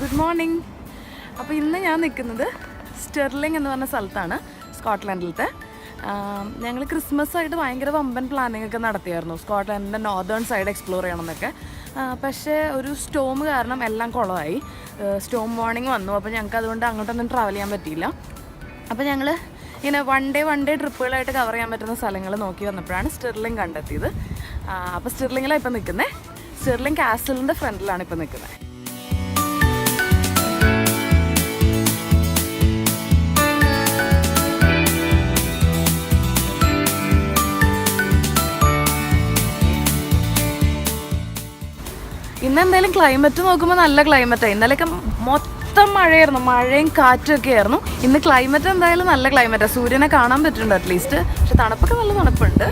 Good morning. അപ്പോൾ ഇന്ന് ഞാൻ നിൽക്കുന്നത് സ്റ്റെർലിംഗ് എന്ന് പറഞ്ഞ സ്ഥലത്താണ്, സ്കോട്ട്ലൻഡിലത്തെ. ഞങ്ങൾ ക്രിസ്മസ് ആയിട്ട് ഭയങ്കര വമ്പൻ പ്ലാനിങ് ഒക്കെ നടത്തിയായിരുന്നു, സ്കോട്ട്ലൻഡിൻ്റെ നോർത്തേൺ സൈഡ് എക്സ്പ്ലോർ ചെയ്യണമെന്നൊക്കെ. പക്ഷേ ഒരു സ്റ്റോം കാരണം എല്ലാം കുളമായി. സ്റ്റോം വാർണിംഗ് വന്നു. അപ്പോൾ ഞങ്ങൾക്ക് അതുകൊണ്ട് അങ്ങോട്ടൊന്നും ട്രാവൽ ചെയ്യാൻ പറ്റിയില്ല. അപ്പോൾ ഞങ്ങൾ ഇങ്ങനെ വൺ ഡേ ട്രിപ്പുകളായിട്ട് കവർ ചെയ്യാൻ പറ്റുന്ന സ്ഥലങ്ങൾ നോക്കി വന്നപ്പോഴാണ് സ്റ്റെർലിംഗ് കണ്ടെത്തിയത്. അപ്പോൾ സ്റ്റെർലിംഗിലാണ് ഇപ്പോൾ നിൽക്കുന്നത്. സ്റ്റെർലിംഗ് കാസലിൻ്റെ ഫ്രണ്ടിലാണ് ഇപ്പോൾ നിൽക്കുന്നത്. ഇന്ന് എന്തായാലും ക്ലൈമറ്റ് നോക്കുമ്പോൾ നല്ല ക്ലൈമറ്റാണ്. ഇന്നലെയൊക്കെ മൊത്തം മഴയായിരുന്നു, മഴയും കാറ്റും ഒക്കെ ആയിരുന്നു. ഇന്ന് ക്ലൈമറ്റ് എന്തായാലും നല്ല ക്ലൈമറ്റാണ്. സൂര്യനെ കാണാൻ പറ്റുന്നുണ്ട് അറ്റ്ലീസ്റ്റ്. പക്ഷെ തണുപ്പൊക്കെ നല്ല തണുപ്പുണ്ട്.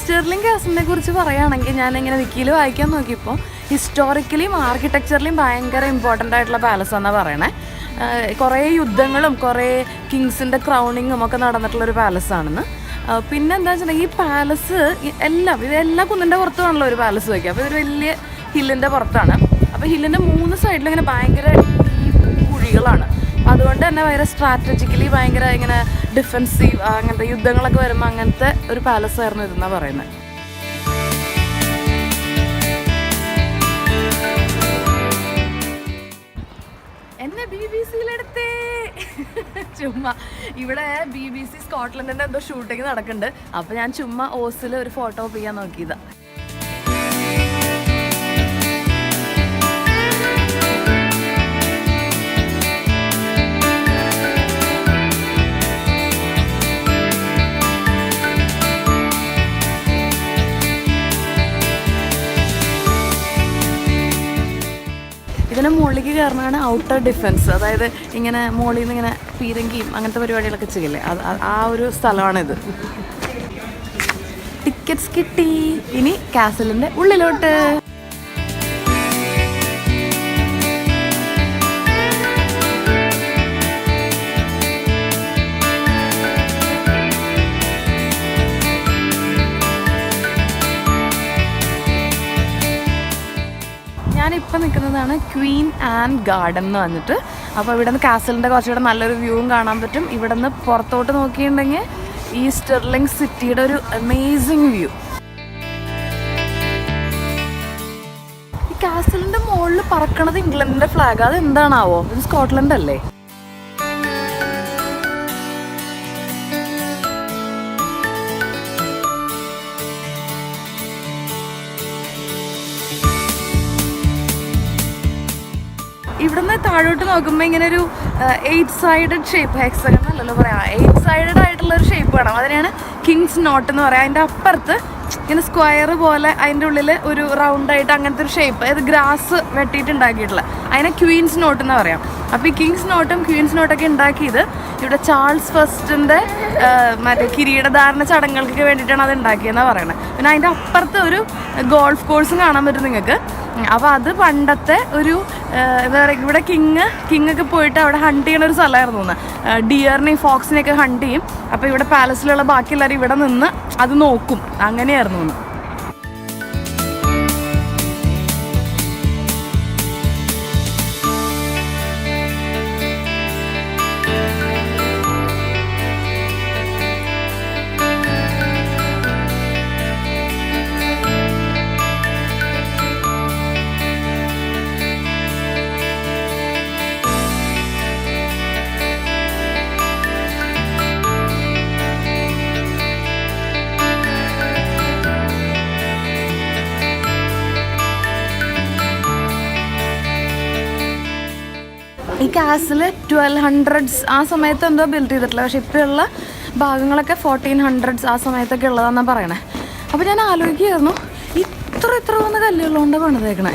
സ്റ്റെർലിംഗ് കാസലിനെ കുറിച്ച് പറയുകയാണെങ്കിൽ ഞാനിങ്ങനെ വിക്കിയിൽ വായിക്കാൻ നോക്കിയപ്പോൾ ഹിസ്റ്റോറിക്കലിയും ആർക്കിടെക്ചറിലും ഭയങ്കര ഇമ്പോർട്ടൻ്റ് ആയിട്ടുള്ള പാലസാണെന്നാണ് പറയണേ. കുറേ യുദ്ധങ്ങളും കുറേ കിങ്സിൻ്റെ ക്രൗണിങ്ങും ഒക്കെ നടന്നിട്ടുള്ളൊരു പാലസാണെന്ന്. പിന്നെ എന്താ വെച്ചിട്ടുണ്ടെങ്കിൽ ഈ പാലസ് ഇതെല്ലാ കുന്നിൻ്റെ പുറത്തുമാണല്ലോ ഒരു പാലസ് വയ്ക്കുക. അപ്പോൾ ഇതൊരു വലിയ ഹില്ലിൻ്റെ പുറത്താണ്. അപ്പോൾ ഹില്ലിൻ്റെ 3 സൈഡിലും ഇങ്ങനെ ഭയങ്കര കുഴികളാണ്. അതുകൊണ്ട് തന്നെ ഭയങ്കര സ്ട്രാറ്റജിക്കലി ഭയങ്കര ഇങ്ങനെ ഡിഫെൻസീവ് അങ്ങനത്തെ യുദ്ധങ്ങളൊക്കെ വരുമ്പോൾ അങ്ങനത്തെ ഒരു പാലസ് ആയിരുന്നു ഇതെന്നാണ് പറയുന്നത്. എന്നെ BBC-യിലെടുത്തേ ചുമ്മാ. ഇവിടെ BBC സ്കോട്ട്ലൻഡിൻ്റെ എന്തോ ഷൂട്ടിങ് നടക്കുന്നുണ്ട്. അപ്പോൾ ഞാൻ ചുമ്മാ ഓസിൽ ഒരു ഫോട്ടോ ചെയ്യാൻ നോക്കിയതാണ്. ഇതിന് മുകളിലേക്ക് കയറണതാണ് ഔട്ടർ ഡിഫെൻസ്. അതായത് ഇങ്ങനെ മുകളിൽ നിന്ന് ഇങ്ങനെ പീരങ്കിയും അങ്ങനത്തെ പരിപാടികളൊക്കെ ചെയ്യില്ലേ, ആ ഒരു സ്ഥലമാണിത്. ടിക്കറ്റ്സ് കിട്ടി. ഇനി കാസലിൻ്റെ ഉള്ളിലോട്ട്. ഞാനിപ്പോൾ നിൽക്കുന്നതാണ് ക്വീൻ ആൻഡ് ഗാർഡൻ എന്ന് പറഞ്ഞിട്ട്. അപ്പോൾ ഇവിടെ നിന്ന് കാസലിൻ്റെ കുറച്ചുകൂടെ നല്ലൊരു വ്യൂവും കാണാൻ പറ്റും. ഇവിടെ നിന്ന് പുറത്തോട്ട് നോക്കിയിട്ടുണ്ടെങ്കിൽ ഈ സ്റ്റെർലിംഗ് സിറ്റിയുടെ ഒരു അമേസിങ് വ്യൂ. ഈ കാസലിൻ്റെ മുകളിൽ പറക്കണത് ഇംഗ്ലണ്ടിൻ്റെ ഫ്ലാഗ്. അത് എന്താണാവോ? ഇത് സ്കോട്ട്ലൻഡ് അല്ലേ? ഇവിടുന്ന് താഴോട്ട് നോക്കുമ്പോൾ ഇങ്ങനെ ഒരു 8 സൈഡഡ് ഷേപ്പ്, ഹെക്സഗൺ അല്ലല്ലോ പറയാം, 8 സൈഡഡ് ആയിട്ടുള്ളൊരു ഷേപ്പ് വേണം. അതിനെയാണ് കിങ്സ് നോട്ട് എന്ന് പറയാം. അതിൻ്റെ അപ്പുറത്ത് ഇങ്ങനെ സ്ക്വയർ പോലെ അതിൻ്റെ ഉള്ളിൽ ഒരു റൗണ്ടായിട്ട് അങ്ങനത്തെ ഒരു ഷേപ്പ്, അതായത് ഗ്രാസ് വെട്ടിയിട്ട് ഉണ്ടാക്കിയിട്ടുള്ള, അതിനെ ക്വീൻസ് നോട്ട് എന്ന് പറയാം. അപ്പോൾ ഈ കിങ്സ് നോട്ടും ക്വീൻസ് നോട്ടൊക്കെ ഉണ്ടാക്കിയത് ഇവിടെ ചാൾസ് ഫസ്റ്റിൻ്റെ മറ്റേ കിരീടധാരണ ചടങ്ങുകൾക്ക് വേണ്ടിയിട്ടാണ് അത് ഉണ്ടാക്കിയെന്നാണ് പറയുന്നത്. പിന്നെ അതിൻ്റെ അപ്പുറത്ത് ഒരു ഗോൾഫ് കോഴ്സും കാണാൻ പറ്റും നിങ്ങൾക്ക്. അപ്പോൾ അത് പണ്ടത്തെ ഒരു എന്താ പറയുക, ഇവിടെ കിങ്ങൊക്കെ പോയിട്ട് അവിടെ ഹണ്ട് ചെയ്യണ ഒരു സ്ഥലമായിരുന്നു എന്ന്. ഡിയറിനെയും ഫോക്സിനെയൊക്കെ ഹണ്ട് ചെയ്യും. അപ്പോൾ ഇവിടെ പാലസിലുള്ള ബാക്കി എല്ലാവരും ഇവിടെ നിന്ന് അത് നോക്കും. അങ്ങനെയായിരുന്നു എന്ന്. ഈ കാസിൽ 1200s ആ സമയത്ത് എന്തോ ബിൽഡ് ചെയ്തിട്ടില്ല. പക്ഷെ ഇപ്പോഴുള്ള ഭാഗങ്ങളൊക്കെ 1400s ആ സമയത്തൊക്കെ ഉള്ളതാണെന്നാണ് പറയണേ. അപ്പോൾ ഞാൻ ആലോചിക്കുകയായിരുന്നു, ഇത്ര വന്ന കല്ലുകളുകൊണ്ടാണ് പണിതേക്കണേ.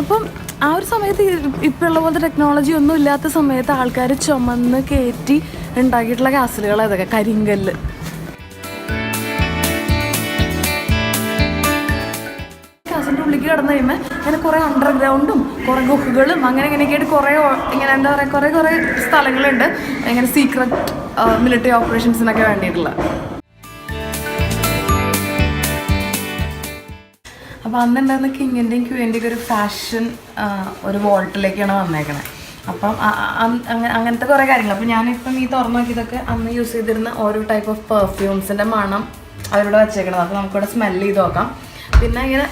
അപ്പം ആ ഒരു സമയത്ത് ഇപ്പോഴുള്ള പോലത്തെ ടെക്നോളജി ഒന്നും ഇല്ലാത്ത സമയത്ത് ആൾക്കാർ ചുമന്ന് കയറ്റി ഉണ്ടാക്കിയിട്ടുള്ള കാസലുകൾ അതൊക്കെ കരിങ്കല്ല്. ഉള്ളിലേക്ക് കടന്നു കഴിയുമ്പോൾ ഇങ്ങനെ കുറേ അണ്ടർഗ്രൗണ്ടും കുറേ ഗുഹകളും അങ്ങനെ ഇങ്ങനെയൊക്കെയായിട്ട് കുറേ ഇങ്ങനെ എന്താ പറയുക കുറേ സ്ഥലങ്ങളുണ്ട് ഇങ്ങനെ സീക്രട്ട് മിലിറ്ററി ഓപ്പറേഷൻസിനൊക്കെ വേണ്ടിയിട്ടുള്ള. അപ്പോൾ അന്നുണ്ടായിരുന്ന കിങ്ങിൻ്റെയും ക്യൂവിൻ്റെയും ഒരു ഫാഷൻ ഒരു വോൾട്ടിലേക്കാണ് വന്നേക്കണേ. അപ്പം അങ്ങനത്തെ കുറേ കാര്യങ്ങൾ. അപ്പോൾ ഞാനിപ്പം ഈ തുറന്നു നോക്കിയതൊക്കെ അന്ന് യൂസ് ചെയ്തിരുന്ന ഓരോ ടൈപ്പ് ഓഫ് പെർഫ്യൂംസിൻ്റെ മണം അവരോട് വെച്ചേക്കണത്. അപ്പോൾ നമുക്കിവിടെ സ്മെല്ല് ചെയ്ത് നോക്കാം. പിന്നെ ഇങ്ങനെ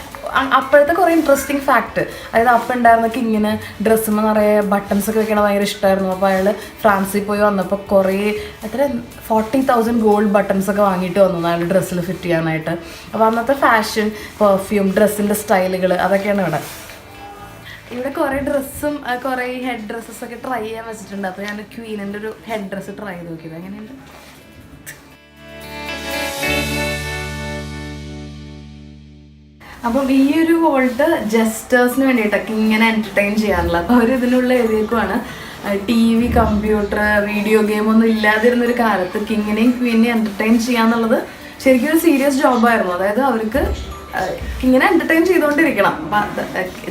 അപ്പോഴത്തെ കുറേ ഇൻട്രസ്റ്റിംഗ് ഫാക്ട്, അതായത് അപ്പം ഉണ്ടായിരുന്ന കിങ്ങിന് ഡ്രസ്സുമ്പോൾ നിറയെ ബട്ടൺസ് ഒക്കെ വെക്കണത് ഭയങ്കര ഇഷ്ടമായിരുന്നു. അപ്പോൾ അയാൾ ഫ്രാൻസിൽ പോയി വന്നപ്പോൾ കുറേ 40,000 ഗോൾഡ് ബട്ടൺസ് ഒക്കെ വാങ്ങിയിട്ട് വന്നു അയാൾ ഡ്രസ്സിൽ ഫിറ്റ് ചെയ്യാനായിട്ട്. അപ്പോൾ അന്നത്തെ ഫാഷൻ, പെർഫ്യൂം, ഡ്രസ്സിൻ്റെ സ്റ്റൈലുകൾ അതൊക്കെയാണ് ഇവിടെ കുറേ ഡ്രസ്സും കുറേ ഹെഡ് ഡ്രസ്സസൊക്കെ ട്രൈ ചെയ്യാൻ വെച്ചിട്ടുണ്ട്. അപ്പോൾ ഞാൻ ക്വീനിൻ്റെ ഒരു ഹെഡ് ഡ്രസ്സ് ട്രൈ ചെയ്ത് നോക്കിയത്. എങ്ങനെയുണ്ട്? അപ്പം ഈ ഒരു വോൾട്ട് ജസ്റ്റേഴ്സിന് വേണ്ടിയിട്ടൊക്കെ ഇങ്ങനെ എൻ്റർടൈൻ ചെയ്യാറുള്ളത്. അപ്പോൾ അവർ ഇതിനുള്ള എഴുതിയേക്കുവാണ് TV, കമ്പ്യൂട്ടർ, വീഡിയോ ഗെയിം ഒന്നും ഇല്ലാതിരുന്നൊരു കാലത്ത് കിങ്ങിനെയും ക്വീനെയും എൻ്റർടൈൻ ചെയ്യാന്നുള്ളത് ശരിക്കും ഒരു സീരിയസ് ജോബായിരുന്നു. അതായത് അവർക്ക് ഇങ്ങനെ എൻ്റർടൈൻ ചെയ്തുകൊണ്ടിരിക്കണം.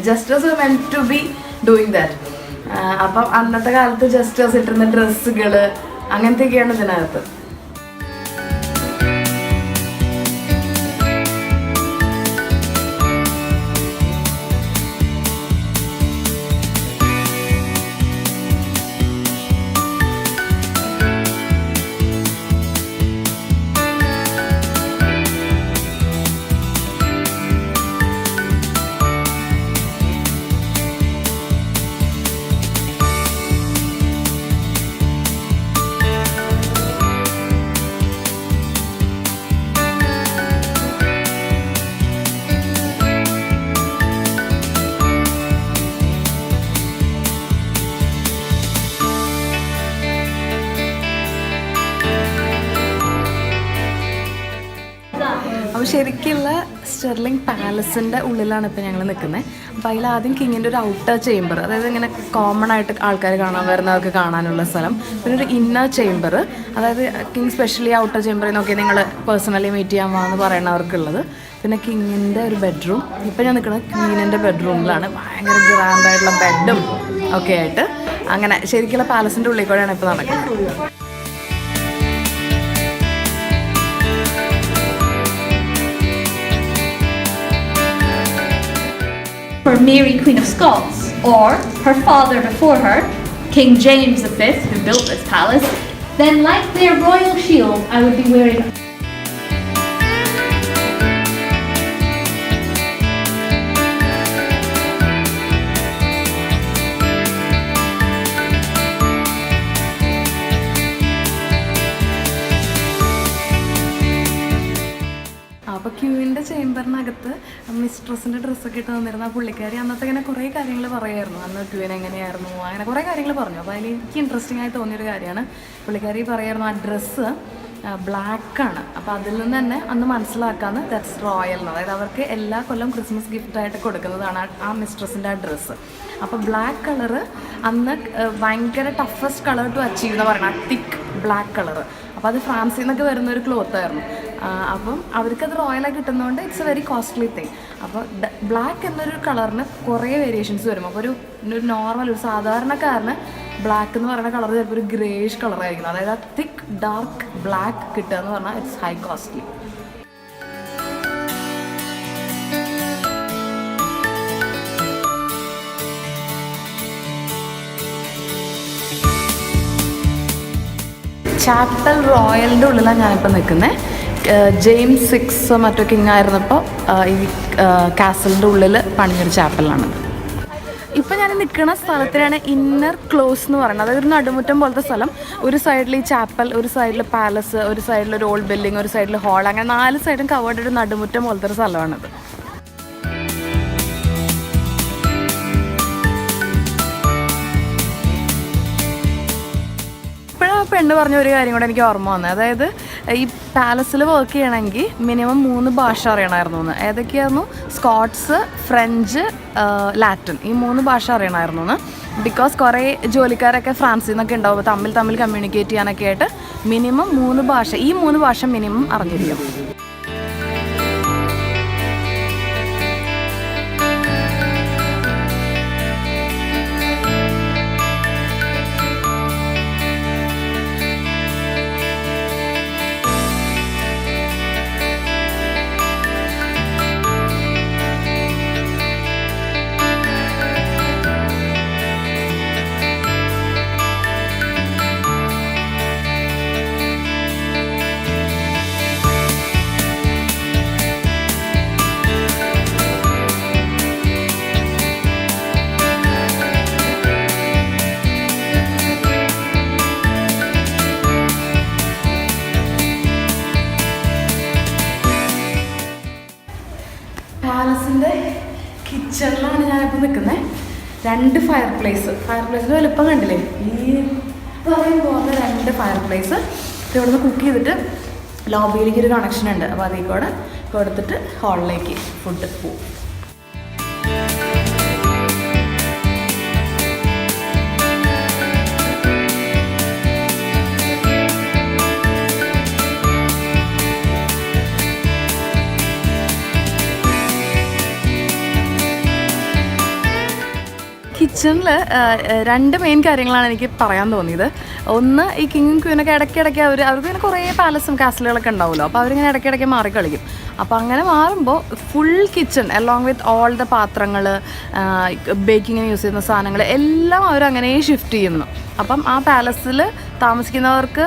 Just as meant to be doing that. അപ്പം അന്നത്തെ കാലത്ത് ജസ്റ്റേഴ്സ് ഇട്ടിരുന്ന ഡ്രസ്സുകൾ അങ്ങനത്തെയൊക്കെയാണ് ഇതിനകത്ത്. അപ്പോൾ ശരിക്കുള്ള സ്റ്റെർലിംഗ് പാലസിൻ്റെ ഉള്ളിലാണ് ഇപ്പോൾ ഞങ്ങൾ നിൽക്കുന്നത്. അപ്പോൾ അതിൽ ആദ്യം കിങ്ങിൻ്റെ ഒരു ഔട്ടർ ചേംബർ, അതായത് ഇങ്ങനെ കോമൺ ആയിട്ട് ആൾക്കാർ കാണാൻ വരുന്നവർക്ക് കാണാനുള്ള സ്ഥലം. പിന്നെ ഒരു ഇന്നർ ചേംബർ, അതായത് കിങ് സ്പെഷ്യലി ഔട്ടർ ചേംബറിൽ നോക്കി നിങ്ങൾ പേഴ്സണലി മീറ്റ് ചെയ്യാൻ പോകാമെന്ന് പറയുന്നവർക്കുള്ളത്. പിന്നെ കിങ്ങിൻ്റെ ഒരു ബെഡ്റൂം. ഇപ്പോൾ ഞാൻ നിൽക്കുന്നത് ക്വീനിൻ്റെ ബെഡ്റൂമിലാണ്. ഭയങ്കര ഗ്രാൻഡായിട്ടുള്ള ബെഡും ഒക്കെ ആയിട്ട് അങ്ങനെ ശരിക്കുള്ള പാലസിൻ്റെ ഉള്ളിൽ കൂടെയാണ് ഇപ്പോൾ നടക്കുന്നത്. For Mary, Queen of Scots, or her father before her, King James V, who built this palace, then like their royal shield, I would be wearing അപ്പോൾ ക്യൂവിൻ്റെ ചേംബറിനകത്ത് മിസ്ട്രസിൻ്റെ ഡ്രസ്സൊക്കെ ഇട്ട് തന്നിരുന്ന പുള്ളിക്കാരി അന്നത്തെ ഇങ്ങനെ കുറേ കാര്യങ്ങൾ പറയുമായിരുന്നു. അന്ന് ക്യൂവിൻ എങ്ങനെയായിരുന്നു, അങ്ങനെ കുറേ കാര്യങ്ങൾ പറഞ്ഞു. അപ്പോൾ അതിൽ എനിക്ക് ഇൻട്രസ്റ്റിംഗ് ആയി തോന്നിയൊരു കാര്യമാണ് പുള്ളിക്കാരി പറയായിരുന്നു ആ ഡ്രസ്സ് ബ്ലാക്കാണ്. അപ്പോൾ അതിൽ നിന്ന് തന്നെ അന്ന് മനസ്സിലാക്കാമെന്ന് ദാറ്റ്സ് റോയൽ എന്ന്. അതായത് അവർക്ക് എല്ലാ കൊല്ലം ക്രിസ്മസ് ഗിഫ്റ്റായിട്ട് കൊടുക്കുന്നതാണ് ആ മിസ്ട്രസിൻ്റെ ആ ഡ്രസ്സ്. അപ്പോൾ ബ്ലാക്ക് കളറ് അന്ന് ഭയങ്കര ടഫസ്റ്റ് കളർ ടു അച്ചീവ് എന്ന് പറയുന്നത് ആ തിക്ക് ബ്ലാക്ക് കളറ്. അപ്പോൾ അത് ഫ്രാൻസിൽ നിന്നൊക്കെ വരുന്നൊരു ക്ലോത്തായിരുന്നു. അപ്പം അവർക്കത് റോയലായി കിട്ടുന്നതുകൊണ്ട് it's A very costly thing. അപ്പോൾ ബ്ലാക്ക് എന്നൊരു കളറിന് കുറേ വേരിയേഷൻസ് വരും. അപ്പോൾ ഒരു നോർമൽ ഒരു സാധാരണക്കാരന് ബ്ലാക്ക് എന്ന് പറയുന്ന കളർ ചിലപ്പോൾ ഒരു ഗ്രേഷ് കളറായിരിക്കും. അതായത് ആ തിക്ക് ഡാർക്ക് ബ്ലാക്ക് കിട്ടുക എന്ന് പറഞ്ഞാൽ ഇറ്റ്സ് ഹൈ കോസ്റ്റ്ലി. ചാപ്പൽ റോയലിൻ്റെ ഉള്ളിലാണ് ഞാനിപ്പോൾ നിൽക്കുന്നത്. ജെയിംസ് VI മറ്റോ കിങ് ആയിരുന്നപ്പോൾ ഈ കാസലിൻ്റെ ഉള്ളിൽ പണിഞ്ഞൊരു ചാപ്പലാണ്. ഇപ്പം ഞാൻ നിൽക്കുന്ന സ്ഥലത്തിനാണ് ഇന്നർ ക്ലോസ് എന്ന് പറയുന്നത്. അതായത് ഒരു നടുമുറ്റം പോലത്തെ സ്ഥലം. ഒരു സൈഡിൽ ഈ ചാപ്പൽ, ഒരു സൈഡിൽ പാലസ്, ഒരു സൈഡിൽ ഒരു ഓൾഡ് ബിൽഡിംഗ്, ഒരു സൈഡിൽ ഹാൾ, അങ്ങനെ 4 സൈഡും കവേർഡ് ഒരു നടുമുറ്റം പോലത്തെ ഒരു സ്ഥലമാണിത്. പെണ്ണ് പറഞ്ഞ ഒരു കാര്യം കൂടെ എനിക്ക് ഓർമ്മ വന്നത്, അതായത് ഈ പാലസിൽ വർക്ക് ചെയ്യണമെങ്കിൽ മിനിമം 3 ഭാഷ അറിയണമായിരുന്നു എന്ന്. ഏതൊക്കെയായിരുന്നു? സ്കോട്ട്സ്, ഫ്രഞ്ച്, ലാറ്റിൻ, ഈ 3 ഭാഷ അറിയണമായിരുന്നു എന്ന്. ബിക്കോസ് കുറേ ജോലിക്കാരൊക്കെ ഫ്രാൻസിൽ നിന്നൊക്കെ ഉണ്ടാവും, തമ്മിൽ കമ്മ്യൂണിക്കേറ്റ് ചെയ്യാനൊക്കെ ആയിട്ട് മിനിമം 3 ഭാഷ, ഈ 3 ഭാഷ മിനിമം അറിഞ്ഞിരിക്കും. ഇതിനകത്ത് നിൽക്കുന്നത് 2 ഫയർ പ്ലേസിൻ്റെ വലുപ്പം കണ്ടില്ലേ, ഈ പറയും പോകുന്ന 2 ഫയർ പ്ലേസ്. ഇവിടെ നിന്ന് കുക്ക് ചെയ്തിട്ട് ലോബിയിലേക്ക് ഒരു കണക്ഷൻ ഉണ്ട്. അപ്പോൾ അതിൽ കൂടെ കൊടുത്തിട്ട് ഹാളിലേക്ക് ഫുഡ് പോകും. കിച്ചണിൽ 2 മെയിൻ കാര്യങ്ങളാണ് എനിക്ക് പറയാൻ തോന്നിയത്. ഒന്ന്, ഈ കിങ്ങും ക്വീനൊക്കെ ഇടയ്ക്കിടയ്ക്ക് അവർക്ക് ഇങ്ങനെ കുറേ പാലസും കാസലുകളൊക്കെ ഉണ്ടാവുമല്ലോ. അപ്പോൾ അവരിങ്ങനെ ഇടയ്ക്കിടയ്ക്ക് മാറിക്കളിക്കും. അപ്പോൾ അങ്ങനെ മാറുമ്പോൾ full kitchen along with all the പാത്രങ്ങൾ, ബേക്കിങ്ങിന് യൂസ് ചെയ്യുന്ന സാധനങ്ങൾ എല്ലാം അവരങ്ങനെ ഷിഫ്റ്റ് ചെയ്യുന്നു. അപ്പം ആ പാലസിൽ താമസിക്കുന്നവർക്ക്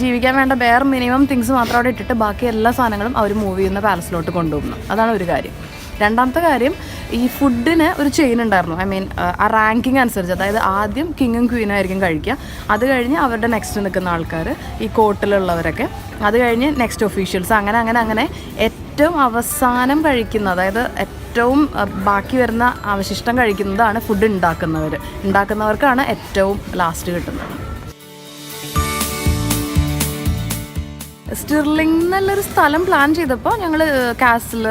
ജീവിക്കാൻ വേണ്ട ബെയർ മിനിമം തിങ്സ് മാത്രം അവിടെ ഇട്ടിട്ട് ബാക്കി എല്ലാ സാധനങ്ങളും അവർ മൂവ് ചെയ്യുന്ന പാലസിലോട്ട് കൊണ്ടുപോകുന്നു. അതാണ് ഒരു കാര്യം. രണ്ടാമത്തെ കാര്യം, ഈ ഫുഡിന് ഒരു ചെയിൻ ഉണ്ടായിരുന്നു. ഐ മീൻ ആ റാങ്കിങ് അനുസരിച്ച്, അതായത് ആദ്യം കിങ്ങും ക്വീനും ആയിരിക്കും കഴിക്കുക, അത് കഴിഞ്ഞ് അവരുടെ നെക്സ്റ്റ് നിൽക്കുന്ന ആൾക്കാർ, ഈ കോർട്ടിലുള്ളവരൊക്കെ, അത് കഴിഞ്ഞ് നെക്സ്റ്റ് ഒഫീഷ്യൽസ്, അങ്ങനെ ഏറ്റവും അവസാനം കഴിക്കുന്ന, അതായത് ഏറ്റവും ബാക്കി വരുന്ന അവശിഷ്ടം കഴിക്കുന്നതാണ് ഫുഡ് ഉണ്ടാക്കുന്നവർക്കാണ് ഏറ്റവും ലാസ്റ്റ് കിട്ടുന്നത്. സ്റ്റിർലിംഗ് എന്നുള്ളൊരു സ്ഥലം പ്ലാൻ ചെയ്തപ്പോൾ ഞങ്ങൾ കാസിൽ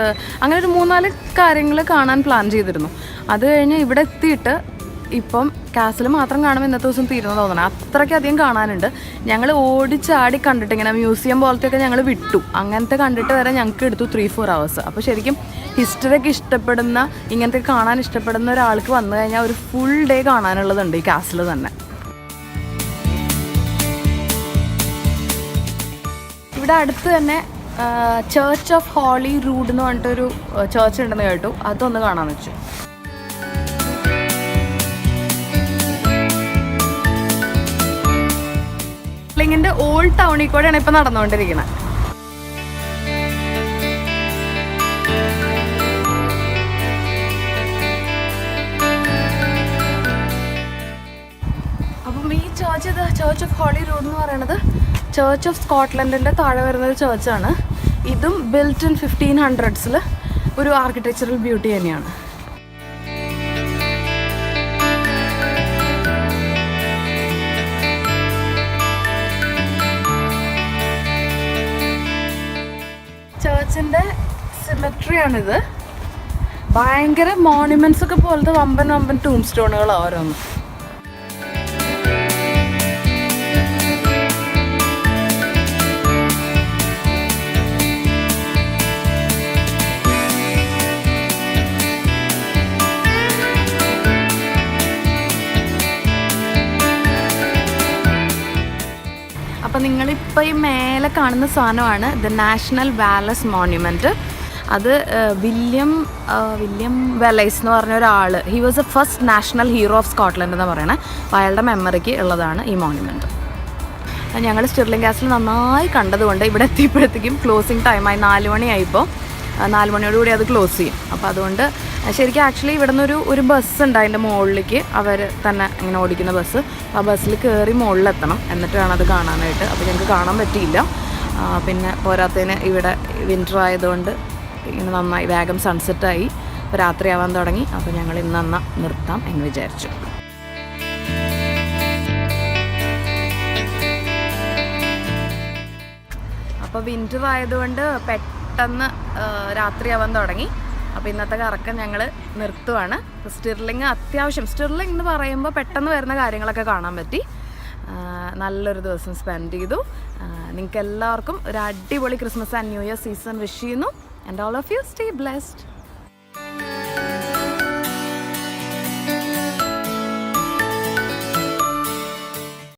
അങ്ങനെ ഒരു 3-4 കാര്യങ്ങൾ കാണാൻ പ്ലാൻ ചെയ്തിരുന്നു. അത് കഴിഞ്ഞ് ഇവിടെ എത്തിയിട്ട് ഇപ്പം കാസിൽ മാത്രം കാണുമ്പോൾ ഇന്നത്തെ ദിവസം തീരുന്നു തോന്നണം. അത്രയ്ക്കധികം കാണാനുണ്ട്. ഞങ്ങൾ ഓടിച്ചാടി കണ്ടിട്ട് ഇങ്ങനെ മ്യൂസിയം പോലത്തെയൊക്കെ ഞങ്ങൾ വിട്ടു. അങ്ങനത്തെ കണ്ടിട്ട് വരെ ഞങ്ങൾക്ക് എടുത്തു 3-4 hours. അപ്പോൾ ശരിക്കും ഹിസ്റ്ററിയൊക്കെ ഇഷ്ടപ്പെടുന്ന, ഇങ്ങനത്തെ കാണാൻ ഇഷ്ടപ്പെടുന്ന ഒരാൾക്ക് വന്നു കഴിഞ്ഞാൽ ഒരു ഫുൾ ഡേ കാണാനുള്ളതുണ്ട് ഈ കാസിൽ തന്നെ. ഇവിടെ അടുത്ത് തന്നെ ചർച്ച് ഓഫ് ഹോളി റൂഡ് എന്ന് പറഞ്ഞിട്ടൊരു ചേർച്ച് ഉണ്ടെന്ന് കേട്ടു. അതൊന്ന് കാണാൻ വെച്ചു. സ്റ്റിർലിങ്ങിൻ്റെ ഓൾഡ് ടൗണിൽ കൂടെയാണ് ഇപ്പം നടന്നുകൊണ്ടിരിക്കുന്നത്. അപ്പം ഈ ചർച്ച് ഓഫ് ഹോളി റൂഡ് എന്ന് പറയുന്നത് ചർച്ച് ഓഫ് സ്കോട്ട്ലൻഡിൻ്റെ താഴെ വരുന്നൊരു ചേർച്ചാണ്. ഇതും ബിൽറ്റ് ഇൻ 1500s ഒരു ആർക്കിടെക്ചറൽ ബ്യൂട്ടി തന്നെയാണ്. ചേർച്ചിൻ്റെ സിമെട്രിയാണിത്. ഭയങ്കര മോണ്യുമെൻറ്റ്സ് ഒക്കെ പോലത്തെ വമ്പൻ ടൂം സ്റ്റോണുകൾ ഓരോന്നും. അപ്പോൾ നിങ്ങളിപ്പോൾ ഈ മേലെ കാണുന്ന സാധനമാണ് ദ നാഷണൽ വാലസ് മോണ്യുമെൻറ്റ്. അത് വില്യം വെലൈസ് എന്ന് പറഞ്ഞ ഒരാൾ, he was A first national hero of Scotland എന്ന് പറയണേ. അപ്പോൾ അയാളുടെ മെമ്മറിക്ക് ഉള്ളതാണ് ഈ മോണ്യുമെൻറ്റ്. ഞങ്ങൾ സ്റ്റിർലിംഗ് കാസിൽ നന്നായി കണ്ടതുകൊണ്ട് ഇവിടെ എത്തിയപ്പോഴത്തേക്കും ക്ലോസിങ് ടൈമായി. 4 മണിയായിപ്പോൾ 4 മണിയോടുകൂടി അത് ക്ലോസ് ചെയ്യും. അപ്പോൾ അതുകൊണ്ട് ശരിക്കും ആക്ച്വലി ഇവിടെ നിന്നൊരു ഒരു ബസ് ഉണ്ട് അതിൻ്റെ മുകളിലേക്ക്, അവർ തന്നെ ഇങ്ങനെ ഓടിക്കുന്ന ബസ്. ആ ബസ്സിൽ കയറി മുകളിലെത്തണം, എന്നിട്ട് വേണം അത് കാണാനായിട്ട്. അപ്പോൾ ഞങ്ങൾക്ക് കാണാൻ പറ്റിയില്ല. പിന്നെ പോരാത്തതിന് ഇവിടെ വിൻ്റർ ആയതുകൊണ്ട് ഇങ്ങനെ നന്നായി വേഗം സൺസെറ്റായി, രാത്രിയാവാൻ തുടങ്ങി. അപ്പോൾ ഞങ്ങൾ ഇന്ന് നിർത്താം എന്ന് വിചാരിച്ചു. അപ്പോൾ വിൻ്റർ ആയതുകൊണ്ട് പെട്ടെന്ന് രാത്രിയാവാൻ തുടങ്ങി. അപ്പോൾ ഇന്നത്തെ കറക്കം ഞങ്ങൾ നിർത്തുവാണ്. സ്റ്റിർലിംഗ് അത്യാവശ്യം, സ്റ്റിർലിംഗ് എന്ന് പറയുമ്പോൾ പെട്ടെന്ന് വരുന്ന കാര്യങ്ങളൊക്കെ കാണാൻ പറ്റി. നല്ലൊരു ദിവസം സ്പെൻഡ് ചെയ്തു. നിങ്ങൾക്ക് എല്ലാവർക്കും ഒരു അടിപൊളി Christmas and new year season wish ചെയ്യുന്നു. And all of you stay blessed.